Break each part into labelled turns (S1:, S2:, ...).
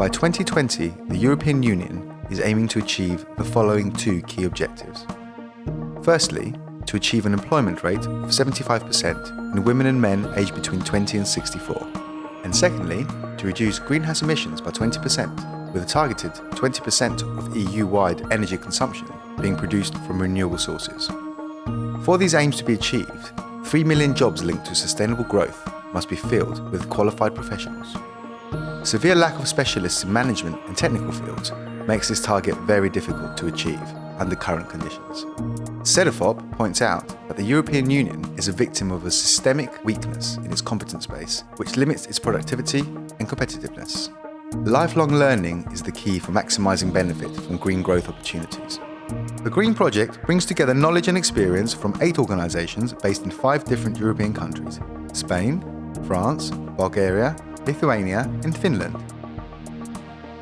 S1: By 2020, the European Union is aiming to achieve the following two key objectives. Firstly, to achieve an employment rate of 75% in women and men aged between 20 and 64. And secondly, to reduce greenhouse emissions by 20%, with a targeted 20% of EU-wide energy consumption being produced from renewable sources. For these aims to be achieved, 3 million jobs linked to sustainable growth must be filled with qualified professionals. Severe lack of specialists in management and technical fields makes this target very difficult to achieve under current conditions. Cedefop points out that the European Union is a victim of a systemic weakness in its competence base, which limits its productivity and competitiveness. Lifelong learning is the key for maximising benefit from green growth opportunities. The Green Project brings together knowledge and experience from 8 organisations based in 5 different European countries: Spain, France, Bulgaria, Lithuania and Finland.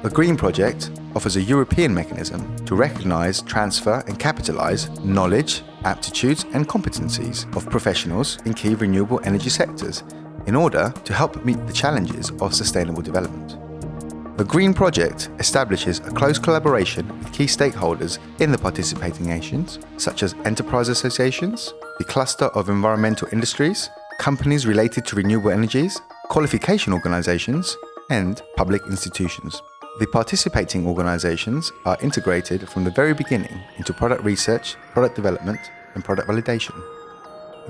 S1: The Green Project offers a European mechanism to recognise, transfer and capitalise knowledge, aptitudes and competencies of professionals in key renewable energy sectors in order to help meet the challenges of sustainable development. The Green Project establishes a close collaboration with key stakeholders in the participating nations, such as enterprise associations, the cluster of environmental industries, companies related to renewable energies, qualification organisations, and public institutions. The participating organisations are integrated from the very beginning into product research, product development, and product validation.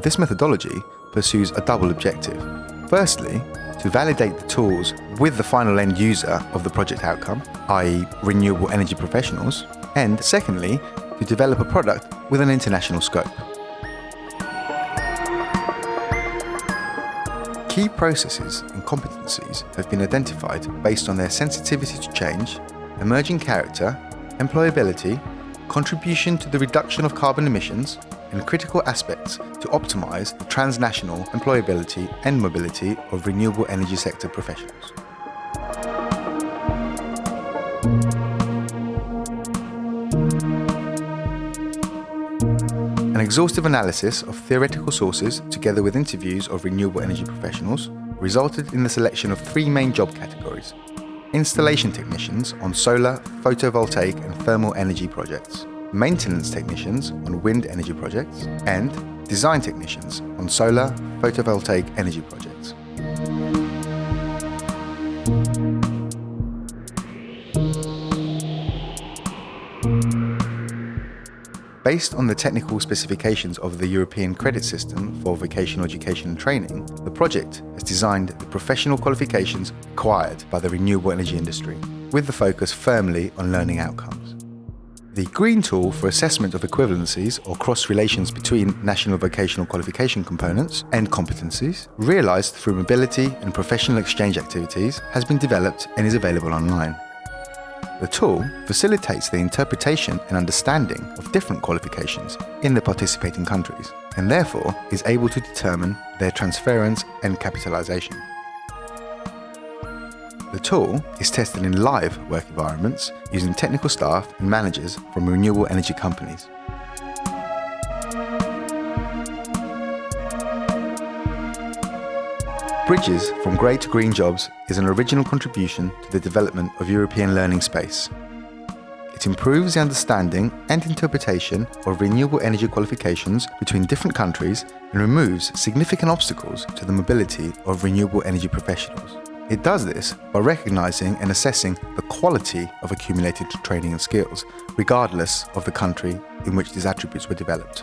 S1: This methodology pursues a double objective. Firstly, to validate the tools with the final end user of the project outcome, i.e. renewable energy professionals, and secondly, to develop a product with an international scope. Key processes and competencies have been identified based on their sensitivity to change, emerging character, employability, contribution to the reduction of carbon emissions, and critical aspects to optimise the transnational employability and mobility of renewable energy sector professionals. An exhaustive analysis of theoretical sources together with interviews of renewable energy professionals resulted in the selection of 3 main job categories: installation technicians on solar, photovoltaic and thermal energy projects, maintenance technicians on wind energy projects, and design technicians on solar, photovoltaic energy projects. Based on the technical specifications of the European Credit System for Vocational Education and Training, the project has designed the professional qualifications required by the renewable energy industry, with the focus firmly on learning outcomes. The Green Tool for assessment of equivalencies or cross-relations between national vocational qualification components and competencies, realised through mobility and professional exchange activities, has been developed and is available online. The tool facilitates the interpretation and understanding of different qualifications in the participating countries, and therefore is able to determine their transference and capitalisation. The tool is tested in live work environments using technical staff and managers from renewable energy companies. Bridges from Grey to Green Jobs is an original contribution to the development of European learning space. It improves the understanding and interpretation of renewable energy qualifications between different countries and removes significant obstacles to the mobility of renewable energy professionals. It does this by recognising and assessing the quality of accumulated training and skills, regardless of the country in which these attributes were developed.